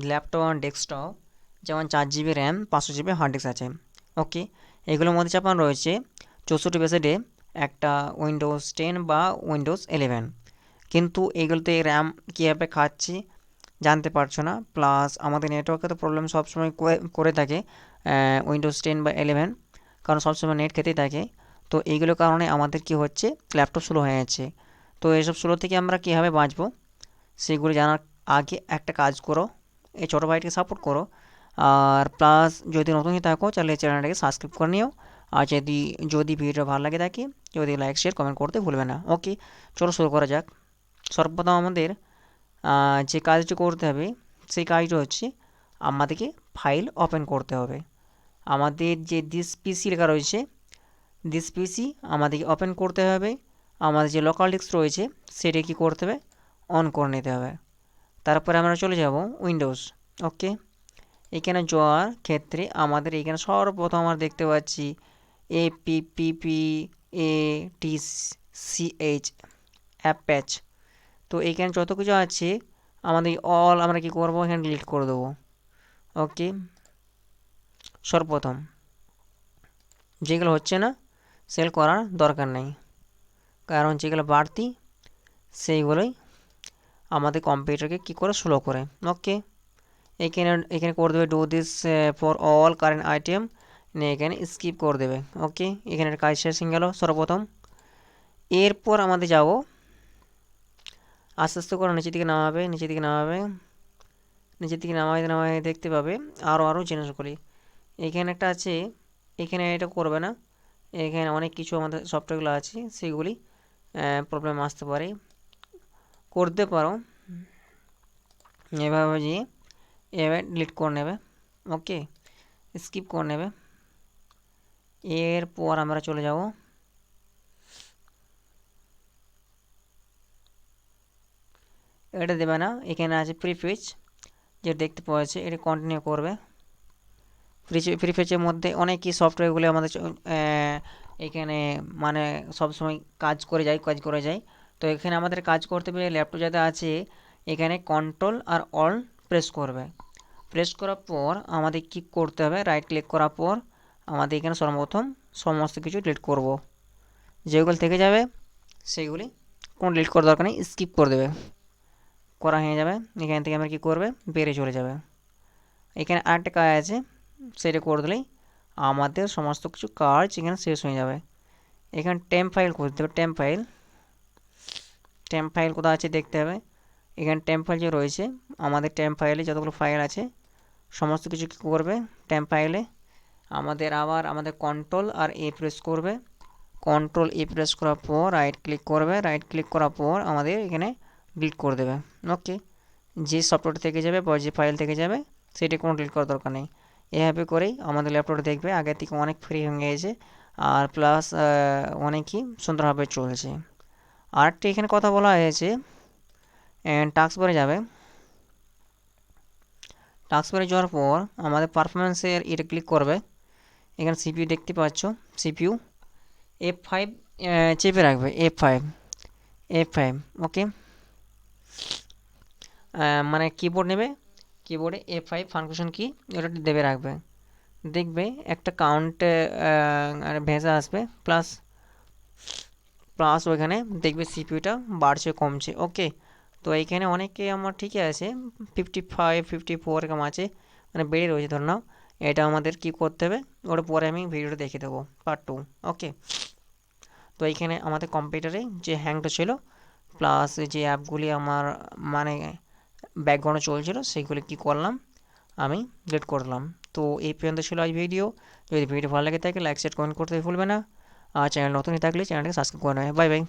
Laptop আর desktop, যেমন 4 GB RAM, 500 GB hard disk আছে। Okay, এগুলোর মধ্যে চাপানো রয়েছে 64 একটা উইন্ডোজ 10 বা উইন্ডোজ 11। কিন্তু এগুলোতে র্যাম কীভাবে খাচ্ছে জানতে পারছো না, প্লাস আমাদের নেটওয়ার্কে তো প্রবলেম সবসময় করে থাকে উইন্ডোজ 10 বা 11, কারণ সবসময় নেট খেতেই থাকে। তো এইগুলোর কারণে আমাদের কি হচ্ছে, ল্যাপটপ স্লো হয়ে যাচ্ছে। তো এইসব স্লো থেকে আমরা কীভাবে বাঁচবো সেগুলো জানার আগে একটা কাজ করো, এই ছোটো ভাইটিকে সাপোর্ট করো। আর প্লাস যদি নতুনই থাকো তাহলে চ্যানেলটাকে সাবস্ক্রাইব করে নিও। আর যদি যদি ভিডিও ভালো লাগে থাকে, যদি লাইক শেয়ার কমেন্ট করতে ভুলবে না। ওকে, চলো শুরু করা যাক। সর্বপ্রথম আমাদের যে কাজটি করতে হবে সেই কাজটা হচ্ছে আমাদেরকে ফাইল ওপেন করতে হবে। আমাদের যে দিস পিসি লেখা রয়েছে, দিস পিসি আমাদেরকে ওপেন করতে হবে। আমাদের যে লোকাল ডিস্ক রয়েছে সেটা কি করতে হবে, অন করে নিতে হবে। তারপরে আমরা চলে যাব উইন্ডোজ। ওকে, এখানে যাওয়ার ক্ষেত্রে আমাদের এখানে সর্বপ্রথম আমরা দেখতে পাচ্ছি APPPATCH অ্যাপ্যাচ। তো এইখানে যত কিছু আছে আমাদের অল আমরা কি করব, এখানে ডিলিট করে দেবো। ওকে, সর্বপ্রথম যেগুলো হচ্ছে না সেল করার দরকার নেই, কারণ যেগুলো বাড়তি সেইগুলোই আমাদের কম্পিউটারকে কী করে স্লো করে। ওকে, এখানে এখানে করে দেবে do this for all current item, এখানে স্কিপ করে দেবে। ওকে, এখানে কাজ শেষ হয়ে গেল সর্বপ্রথম। এরপর আমাদের যাব আস্তে আস্তে করে নিচের দিকে নামাবে, নিচের দিকে নামাবে, নিচের দিকে নামাতে নামাতে দেখতে পাবে আরও জিনিসগুলি। এখানে একটা আছে, এখানে এটা করবে না, এখানে অনেক কিছু আমাদের সফটওয়্যারগুলো আছে সেগুলি প্রবলেম আসতে পারে, করতে পারো এভাবে যে এভাবে ডিলিট করে নেবে। ওকে, স্কিপ করে নেবে। এরপর আমরা চলে যাব এটা দেবে না, এখানে আছে প্রিফেচ, যেটা দেখতে পাওয়া যাচ্ছে এটা কন্টিনিউ করবে। প্রিফেচের মধ্যে অনেকই সফটওয়্যারগুলো আমাদের এখানে মানে সবসময় কাজ করে যায়। তো এখানে আমাদের কাজ করতে গেলে ল্যাপটপ যাতে আছে এখানে কন্ট্রোল আর অল প্রেস করবে। প্রেস করার পর আমাদের কি করতে হবে, রাইট ক্লিক করার পর আমাদের এখানে সর্বপ্রথম সমস্ত কিছু ডিলিট করব। যেগুলো থেকে যাবে সেগুলি কোনো ডিলিট করার দরকার নেই, স্কিপ করে দেবে, করা হয়ে যাবে। এখান থেকে আমরা কী করবে, বেড়ে চলে যাবে। এখানে আরেকটা কাজ আছে, সেটা করে দিলেই আমাদের সমস্ত কিছু কাজ এখানে শেষ হয়ে যাবে। এখানে টেম্প ফাইল করতে হবে, টেম্প ফাইল কোথাও আছে দেখতে হবে। এখানে টেম্প ফাইল যে রয়েছে আমাদের টেম্প ফাইলে যতগুলো ফাইল আছে সমস্ত কিছু কী করবে, টেম্প ফাইলে আমাদের আবার আমাদের কন্ট্রোল আর এ প্রেস করবে। কন্ট্রোল এ প্রেস করার পর রাইট ক্লিক করবে, রাইট ক্লিক করার পর আমাদের এখানে ডিলিট করে দেবে। ওকে, যে সফটওয়্যার থেকে যাবে বা যে ফাইল থেকে যাবে সেটি কোনো ডিলিট করার দরকার নেই। এভাবে করেই আমাদের ল্যাপটপে দেখবে আগের থেকে অনেক ফ্রি হয়ে গেছে, আর প্লাস অনেকই সুন্দরভাবে চলছে। আরেকটা এখানে কথা বলা হয়েছে, টাস্ক বারে যাবে, টাস্ক বারে যাওয়ার পর আমাদের পারফরমেন্সের এটা ক্লিক করবে। এখানে সিপিইউ দেখতে পাচ্ছ, সিপিইউ F5 চেপে রাখবে, F5। ওকে, মানে কিবোর্ড নেবে, কিবোর্ডে F5 ফাংশন কি ওটা দেবে রাখবে। দেখবে একটা কাউন্টে ভেসে আসবে প্লাস প্লাস, ওইখানে দেখবে সিপিইউটা বাড়ছে কমছে। ওকে, তো এইখানে অনেকে আমার ঠিকই আছে 55 54 এরকম আছে, মানে বেড়ে রয়েছে ধরে নাও। এটা আমাদের কি করতে হবে ওটা পরে আমি ভিডিওটা দেখে দেবো পার্ট 2। ওকে, তো এইখানে আমাদের কম্পিউটারে যে হ্যাংটা ছিল প্লাস যে অ্যাপগুলি আমার মানে ব্যাকগ্রাউন্ডে চলছিল সেগুলি কি করলাম, আমি ডিলিট করলাম। তো এই পর্যন্ত ছিল আজ ভিডিও। যদি ভিডিও ভালো লাগে থাকে লাইক শেয়ার কমেন্ট করতে ভুলবে না। আর চ্যানেল নতুনই থাকলে চ্যানেলটাকে সাবস্ক্রাইব করে নেবে। Bye bye.